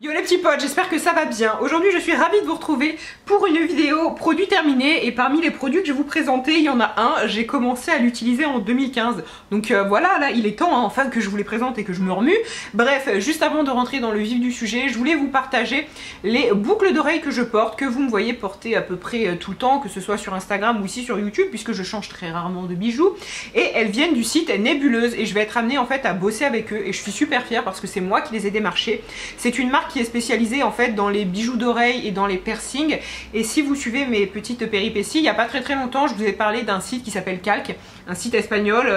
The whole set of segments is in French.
Yo les petits potes, j'espère que ça va bien. Aujourd'hui je suis ravie de vous retrouver pour une vidéo produit terminé. Et parmi les produits que je vais vous présenter, il y en a un, j'ai commencé à l'utiliser en 2015. Donc voilà, là il est temps hein, enfin que je vous les présente et que je me remue. Bref, juste avant de rentrer dans le vif du sujet, je voulais vous partager les boucles d'oreilles que je porte, que vous me voyez porter à peu près tout le temps, que ce soit sur Instagram ou ici sur YouTube, puisque je change très rarement de bijoux. Et elles viennent du site Nébuleuse et je vais être amenée en fait à bosser avec eux et je suis super fière parce que c'est moi qui les ai démarchés. C'est une marque qui est spécialisée en fait dans les bijoux d'oreilles et dans les piercings. Et si vous suivez mes petites péripéties, il n'y a pas très longtemps, je vous ai parlé d'un site qui s'appelle Calque, un site espagnol.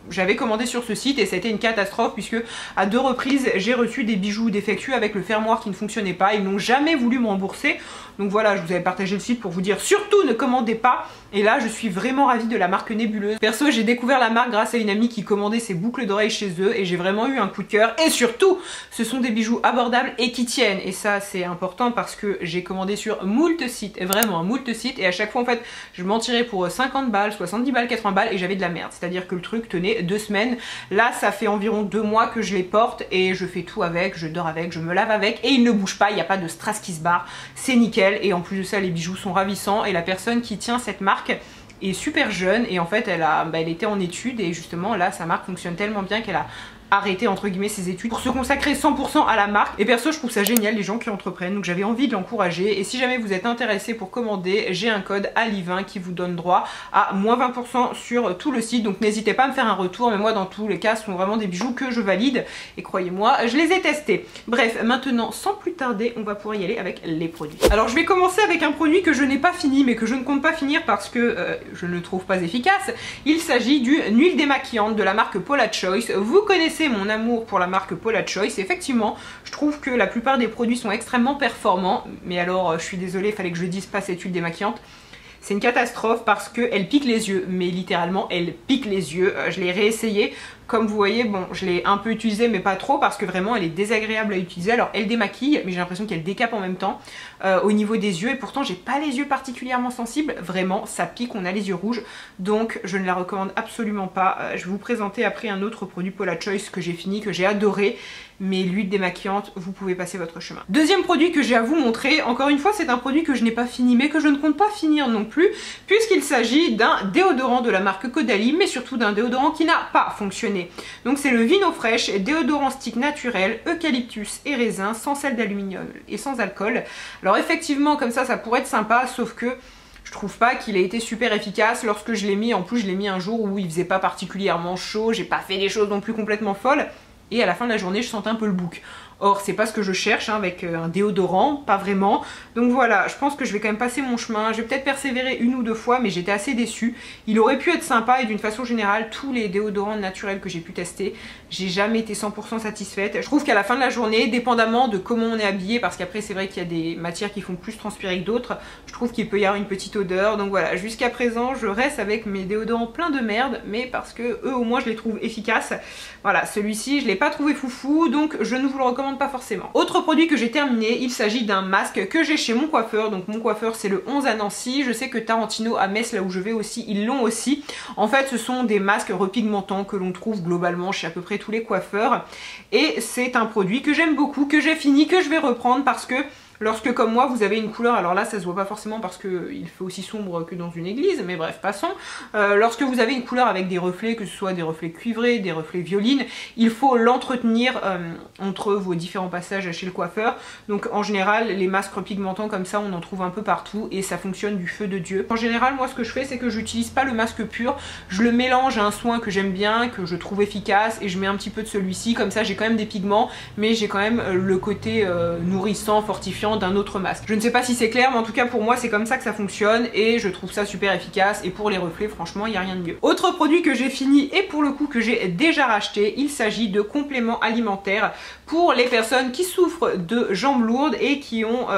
J'avais commandé sur ce site et ça a été une catastrophe puisque à 2 reprises j'ai reçu des bijoux défectueux avec le fermoir qui ne fonctionnait pas. Ils n'ont jamais voulu me rembourser. Donc voilà, je vous avais partagé le site pour vous dire surtout ne commandez pas. Et là je suis vraiment ravie de la marque Nébuleuse. Perso, j'ai découvert la marque grâce à une amie qui commandait ses boucles d'oreilles chez eux et j'ai vraiment eu un coup de cœur. Et surtout, ce sont des bijoux abordables et qui tiennent. Et ça c'est important parce que j'ai commandé sur moult sites, et vraiment moult sites, et à chaque fois en fait je m'en tirais pour 50 balles, 70 balles, 80 balles et j'avais de la merde. C'est à dire que le truc tenait 2 semaines. Là ça fait environ 2 mois que je les porte et je fais tout avec, je dors avec, je me lave avec et ils ne bougent pas, il n'y a pas de strass qui se barre, c'est nickel. Et en plus de ça les bijoux sont ravissants et la personne qui tient cette marque est super jeune et en fait elle était en études et justement là sa marque fonctionne tellement bien qu'elle a arrêter entre guillemets ses études pour se consacrer 100% à la marque. Et perso je trouve ça génial les gens qui entreprennent, donc j'avais envie de l'encourager. Et si jamais vous êtes intéressé pour commander, j'ai un code Ali20 qui vous donne droit à moins 20% sur tout le site, donc n'hésitez pas à me faire un retour. Mais moi dans tous les cas ce sont vraiment des bijoux que je valide et croyez-moi je les ai testés. Bref, maintenant sans plus tarder on va pouvoir y aller avec les produits. Alors je vais commencer avec un produit que je n'ai pas fini mais que je ne compte pas finir parce que je ne le trouve pas efficace. Il s'agit d'une huile démaquillante de la marque Paula Choice. Vous connaissez mon amour pour la marque Paula Choice. Effectivement je trouve que la plupart des produits sont extrêmement performants, mais alors je suis désolée, il fallait que je le dise, pas cette huile démaquillante. C'est une catastrophe parce qu'elle pique les yeux, mais littéralement elle pique les yeux. Je l'ai réessayé, comme vous voyez, bon je l'ai un peu utilisée mais pas trop parce que vraiment elle est désagréable à utiliser. Alors elle démaquille mais j'ai l'impression qu'elle décape en même temps au niveau des yeux, et pourtant j'ai pas les yeux particulièrement sensibles, vraiment ça pique, on a les yeux rouges, donc je ne la recommande absolument pas. Je vais vous présenter après un autre produit Paula Choice que j'ai fini, que j'ai adoré, mais l'huile démaquillante, vous pouvez passer votre chemin. Deuxième produit que j'ai à vous montrer, encore une fois c'est un produit que je n'ai pas fini mais que je ne compte pas finir non plus, puisqu'il s'agit d'un déodorant de la marque Caudalie, mais surtout d'un déodorant qui n'a pas fonctionné. Donc c'est le Vino Fresh, déodorant stick naturel, eucalyptus et raisin, sans sel d'aluminium et sans alcool. Alors effectivement comme ça pourrait être sympa, sauf que je trouve pas qu'il ait été super efficace lorsque je l'ai mis. En plus je l'ai mis un jour où il faisait pas particulièrement chaud, j'ai pas fait des choses non plus complètement folles, et à la fin de la journée je sentais un peu le bouc. Or c'est pas ce que je cherche hein, avec un déodorant, pas vraiment. Donc voilà, je pense que je vais quand même passer mon chemin. Je vais peut-être persévérer 1 ou 2 fois, mais j'étais assez déçue. Il aurait pu être sympa, et d'une façon générale tous les déodorants naturels que j'ai pu tester, j'ai jamais été 100% satisfaite. Je trouve qu'à la fin de la journée, dépendamment de comment on est habillé, parce qu'après c'est vrai qu'il y a des matières qui font plus transpirer que d'autres, je trouve qu'il peut y avoir une petite odeur. Donc voilà, jusqu'à présent je reste avec mes déodorants pleins de merde, mais parce que eux au moins je les trouve efficaces. Voilà, celui-ci je l'ai pas trouvé foufou, donc je ne vous le recommande pas forcément. Autre produit que j'ai terminé, il s'agit d'un masque que j'ai chez mon coiffeur. Donc mon coiffeur c'est le 11 à Nancy. Je sais que Tarantino à Metz, là où je vais aussi, ils l'ont aussi. En fait ce sont des masques repigmentants que l'on trouve globalement chez à peu près tous les coiffeurs, et c'est un produit que j'aime beaucoup, que j'ai fini, que je vais reprendre parce que lorsque comme moi vous avez une couleur, alors là ça se voit pas forcément parce qu'il fait aussi sombre que dans une église, mais bref passons. Lorsque vous avez une couleur avec des reflets, que ce soit des reflets cuivrés, des reflets violines, il faut l'entretenir entre vos différents passages chez le coiffeur. Donc en général les masques repigmentants comme ça on en trouve un peu partout et ça fonctionne du feu de Dieu. En général moi ce que je fais c'est que j'utilise pas le masque pur, je le mélange à un soin que j'aime bien, que je trouve efficace, et je mets un petit peu de celui-ci, comme ça j'ai quand même des pigments mais j'ai quand même le côté nourrissant, fortifiant d'un autre masque. Je ne sais pas si c'est clair mais en tout cas pour moi c'est comme ça que ça fonctionne et je trouve ça super efficace, et pour les reflets franchement il n'y a rien de mieux. Autre produit que j'ai fini et pour le coup que j'ai déjà racheté, il s'agit de compléments alimentaires pour les personnes qui souffrent de jambes lourdes et qui ont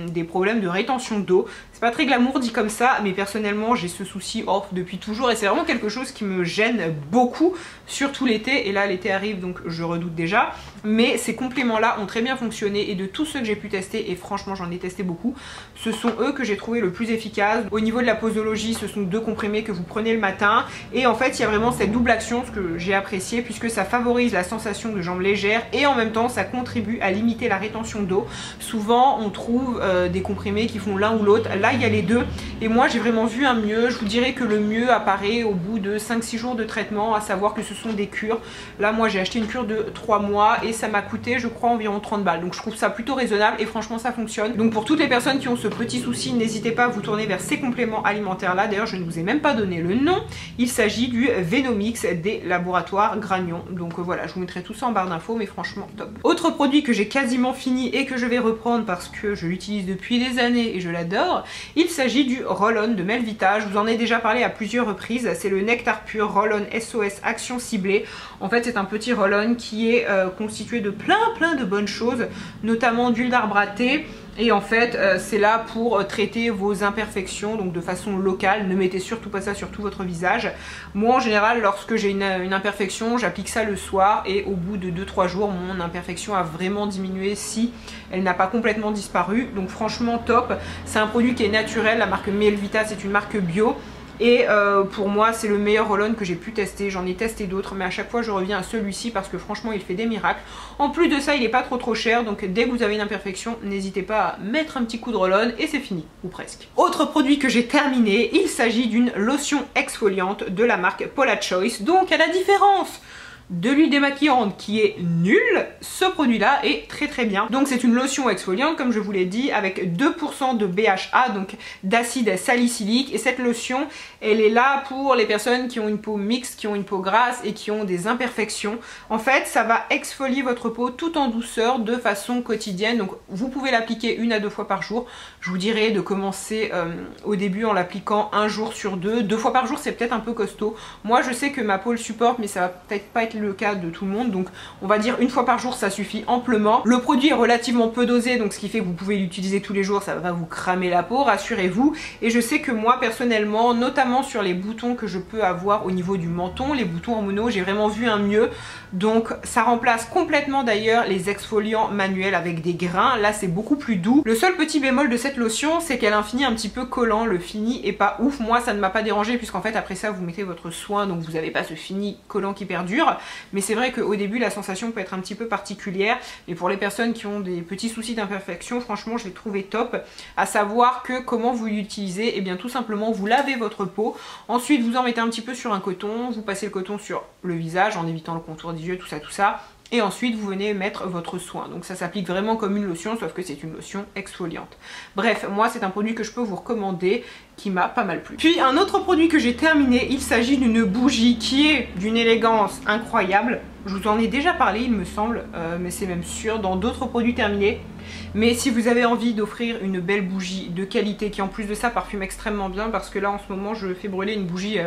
des problèmes de rétention d'eau. C'est pas très glamour dit comme ça, mais personnellement j'ai ce souci depuis toujours et c'est vraiment quelque chose qui me gêne beaucoup, surtout l'été. Et là l'été arrive donc je redoute déjà, mais ces compléments là ont très bien fonctionné et de tous ceux que j'ai pu tester, et franchement j'en ai testé beaucoup, ce sont eux que j'ai trouvé le plus efficace. Au niveau de la posologie, ce sont 2 comprimés que vous prenez le matin et en fait il y a vraiment cette double action, ce que j'ai apprécié, puisque ça favorise la sensation de jambes légères et en même temps ça contribue à limiter la rétention d'eau. Souvent on trouve des comprimés qui font l'un ou l'autre, là il y a les deux et moi j'ai vraiment vu un mieux. Je vous dirais que le mieux apparaît au bout de 5-6 jours de traitement, à savoir que ce sont des cures. Là moi j'ai acheté une cure de 3 mois et ça m'a coûté je crois environ 30 balles, donc je trouve ça plutôt raisonnable et franchement ça fonctionne. Donc pour toutes les personnes qui ont ce petit souci, n'hésitez pas à vous tourner vers ces compléments alimentaires là. D'ailleurs je ne vous ai même pas donné le nom, il s'agit du Venomix des laboratoires Gragnon. Donc voilà, je vous mettrai tout ça en barre d'infos, mais franchement top. Autre produit que j'ai quasiment fini et que je vais reprendre parce que je l'utilise depuis des années et je l'adore, il s'agit du Roll-On de Melvita. Je vous en ai déjà parlé à plusieurs reprises, c'est le Nectar Pur Roll-On SOS Action Ciblée. En fait c'est un petit roll-on qui est constitué de plein de bonnes choses, notamment d'huile d'arbre à thé. Et en fait c'est là pour traiter vos imperfections, donc de façon locale. Ne mettez surtout pas ça sur tout votre visage. Moi en général lorsque j'ai une imperfection, j'applique ça le soir et au bout de 2-3 jours mon imperfection a vraiment diminué si elle n'a pas complètement disparu. Donc franchement top, c'est un produit qui est naturel, la marque Melvita c'est une marque bio. Et pour moi c'est le meilleur roll-on que j'ai pu tester. J'en ai testé d'autres mais à chaque fois je reviens à celui-ci parce que franchement il fait des miracles. En plus de ça il est pas trop cher, donc dès que vous avez une imperfection n'hésitez pas à mettre un petit coup de roll-on et c'est fini, ou presque. Autre produit que j'ai terminé, il s'agit d'une lotion exfoliante de la marque Paula Choice. Donc à la différence de l'huile démaquillante qui est nulle, ce produit là est très bien. Donc c'est une lotion exfoliante comme je vous l'ai dit avec 2% de BHA, donc d'acide salicylique, et cette lotion elle est là pour les personnes qui ont une peau mixte, qui ont une peau grasse et qui ont des imperfections. En fait ça va exfolier votre peau tout en douceur de façon quotidienne, donc vous pouvez l'appliquer 1 à 2 fois par jour. Je vous dirais de commencer au début en l'appliquant 1 jour sur 2. 2 fois par jour c'est peut-être un peu costaud. Moi je sais que ma peau le supporte mais ça va peut-être pas être le cas de tout le monde, donc on va dire 1 fois par jour ça suffit amplement. Le produit est relativement peu dosé, donc ce qui fait que vous pouvez l'utiliser tous les jours, ça va vous cramer la peau, rassurez-vous. Et je sais que moi personnellement, notamment sur les boutons que je peux avoir au niveau du menton, les boutons en mono, j'ai vraiment vu un mieux. Donc ça remplace complètement d'ailleurs les exfoliants manuels avec des grains. Là c'est beaucoup plus doux. Le seul petit bémol de cette lotion c'est qu'elle a un fini un petit peu collant. Le fini est pas ouf, moi ça ne m'a pas dérangé puisqu'en fait après ça vous mettez votre soin, donc vous n'avez pas ce fini collant qui perdure. Mais c'est vrai qu'au début la sensation peut être un petit peu particulière, et pour les personnes qui ont des petits soucis d'imperfection, franchement je l'ai trouvé top. À savoir que comment vous l'utilisez, et bien tout simplement vous lavez votre peau, ensuite vous en mettez un petit peu sur un coton, vous passez le coton sur le visage en évitant le contour des yeux, tout ça. Et ensuite vous venez mettre votre soin. Donc ça s'applique vraiment comme une lotion, sauf que c'est une lotion exfoliante. Bref, moi c'est un produit que je peux vous recommander, qui m'a pas mal plu. Puis un autre produit que j'ai terminé, il s'agit d'une bougie qui est d'une élégance incroyable. Je vous en ai déjà parlé il me semble, mais c'est même sûr, dans d'autres produits terminés. Mais si vous avez envie d'offrir une belle bougie de qualité qui en plus de ça parfume extrêmement bien, parce que là en ce moment je fais brûler une bougie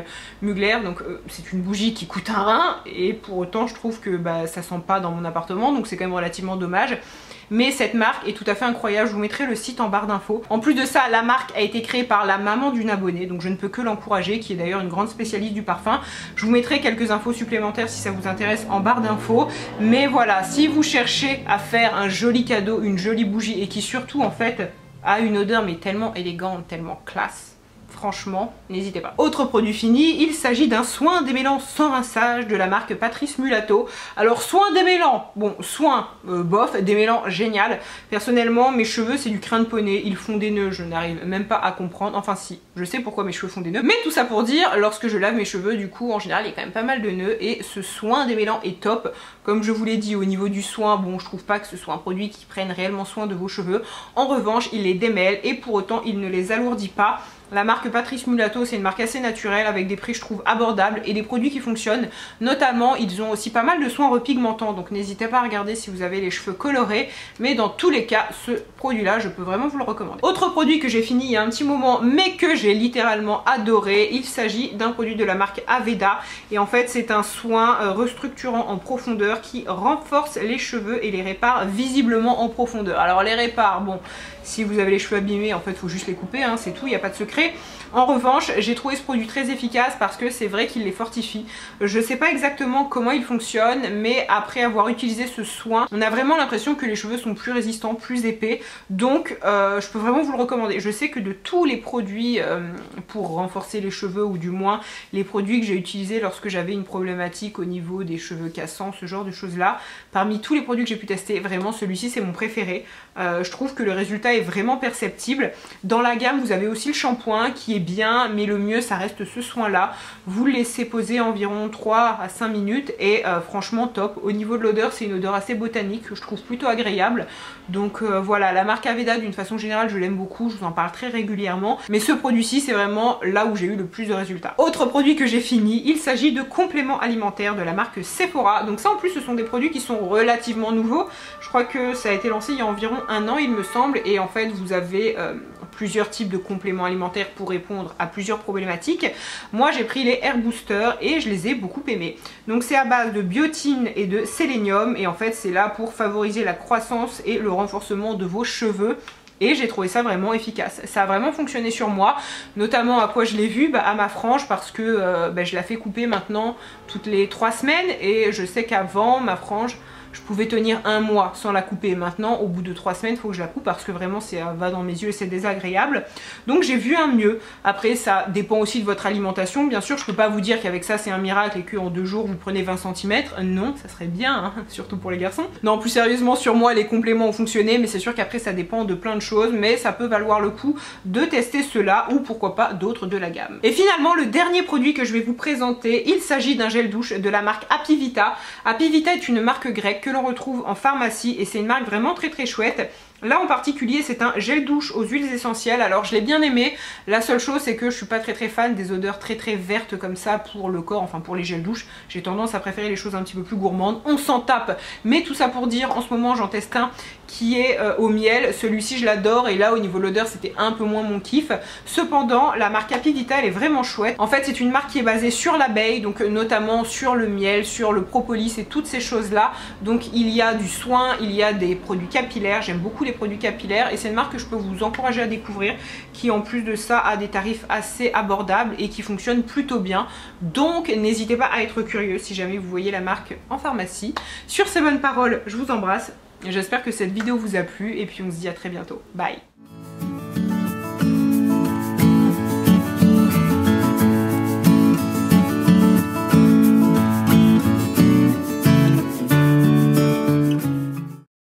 Mugler, donc c'est une bougie qui coûte un rein et pour autant je trouve que ça sent pas dans mon appartement, donc c'est quand même relativement dommage. Mais cette marque est tout à fait incroyable, je vous mettrai le site en barre d'infos. En plus de ça, la marque a été créée par la maman d'une abonnée, donc je ne peux que l'encourager, qui est d'ailleurs une grande spécialiste du parfum. Je vous mettrai quelques infos supplémentaires si ça vous intéresse en barre d'infos. Mais voilà, si vous cherchez à faire un joli cadeau, une jolie bougie, et qui surtout en fait a une odeur mais tellement élégante, tellement classe, franchement, n'hésitez pas. Autre produit fini, il s'agit d'un soin démêlant sans rinçage de la marque Patrice Mulato. Alors soin démêlant, bon soin bof, démêlant génial. Personnellement mes cheveux c'est du crin de poney, ils font des nœuds, je n'arrive même pas à comprendre. Enfin si, je sais pourquoi mes cheveux font des nœuds. Mais tout ça pour dire, lorsque je lave mes cheveux du coup en général il y a quand même pas mal de nœuds et ce soin démêlant est top. Comme je vous l'ai dit au niveau du soin, bon je trouve pas que ce soit un produit qui prenne réellement soin de vos cheveux. En revanche il les démêle et pour autant il ne les alourdit pas. La marque Patrice Mulato c'est une marque assez naturelle avec des prix je trouve abordables et des produits qui fonctionnent. Notamment ils ont aussi pas mal de soins repigmentants, donc n'hésitez pas à regarder si vous avez les cheveux colorés. Mais dans tous les cas ce produit là je peux vraiment vous le recommander. Autre produit que j'ai fini il y a un petit moment mais que j'ai littéralement adoré, il s'agit d'un produit de la marque Aveda. Et en fait c'est un soin restructurant en profondeur qui renforce les cheveux et les répare visiblement en profondeur. Alors les répare, bon Si vous avez les cheveux abîmés, en fait, il faut juste les couper, hein, c'est tout, il n'y a pas de secret. En revanche, j'ai trouvé ce produit très efficace parce que c'est vrai qu'il les fortifie. Je sais pas exactement comment il fonctionne, mais après avoir utilisé ce soin, on a vraiment l'impression que les cheveux sont plus résistants, plus épais. Donc je peux vraiment vous le recommander. Je sais que de tous les produits pour renforcer les cheveux, ou du moins les produits que j'ai utilisés lorsque j'avais une problématique au niveau des cheveux cassants, ce genre de choses là, parmi tous les produits que j'ai pu tester, vraiment celui-ci c'est mon préféré. Je trouve que le résultat est vraiment perceptible. Dans la gamme vous avez aussi le shampoing qui est bien, mais le mieux ça reste ce soin là. Vous le laissez poser environ 3 à 5 minutes et franchement top. Au niveau de l'odeur, c'est une odeur assez botanique que je trouve plutôt agréable. Donc voilà, la marque Aveda d'une façon générale je l'aime beaucoup, je vous en parle très régulièrement, mais ce produit-ci c'est vraiment là où j'ai eu le plus de résultats. Autre produit que j'ai fini, il s'agit de compléments alimentaires de la marque Sephora. Donc ça en plus ce sont des produits qui sont relativement nouveaux. Je crois que ça a été lancé il y a environ 1 an il me semble, et en fait vous avez plusieurs types de compléments alimentaires pour répondre à plusieurs problématiques. Moi j'ai pris les Hair Booster et je les ai beaucoup aimés. Donc c'est à base de biotine et de sélénium, et en fait c'est là pour favoriser la croissance et le renforcement de vos cheveux. Et j'ai trouvé ça vraiment efficace. Ça a vraiment fonctionné sur moi, notamment à quoi je l'ai vu, à ma frange, parce que je la fais couper maintenant toutes les 3 semaines, et je sais qu'avant ma frange je pouvais tenir 1 mois sans la couper. Maintenant au bout de 3 semaines il faut que je la coupe parce que vraiment ça va dans mes yeux et c'est désagréable. Donc j'ai vu un mieux. Après ça dépend aussi de votre alimentation, bien sûr je peux pas vous dire qu'avec ça c'est un miracle et qu'en 2 jours vous prenez 20 cm, non ça serait bien hein, surtout pour les garçons. Non, plus sérieusement, sur moi les compléments ont fonctionné, mais c'est sûr qu'après ça dépend de plein de choses, mais ça peut valoir le coup de tester ceux-là ou pourquoi pas d'autres de la gamme. Et finalement le dernier produit que je vais vous présenter, il s'agit d'un gel douche de la marque Happy Vita. Happy Vita est une marque grecque que l'on retrouve en pharmacie et c'est une marque vraiment très chouette. Là en particulier c'est un gel douche aux huiles essentielles. Alors je l'ai bien aimé, la seule chose c'est que je suis pas très fan des odeurs très vertes comme ça pour le corps, enfin pour les gels douche. J'ai tendance à préférer les choses un petit peu plus gourmandes, on s'en tape. Mais tout ça pour dire, en ce moment j'en teste un qui est au miel, celui-ci je l'adore, et là au niveau de l'odeur c'était un peu moins mon kiff. Cependant la marque Happy Vita elle est vraiment chouette. En fait c'est une marque qui est basée sur l'abeille, donc notamment sur le miel, sur le propolis et toutes ces choses là. Donc il y a du soin, il y a des produits capillaires, j'aime beaucoup les produits capillaires et c'est une marque que je peux vous encourager à découvrir, qui en plus de ça a des tarifs assez abordables et qui fonctionne plutôt bien. Donc n'hésitez pas à être curieux si jamais vous voyez la marque en pharmacie. Sur ces bonnes paroles, je vous embrasse, j'espère que cette vidéo vous a plu et puis on se dit à très bientôt. Bye.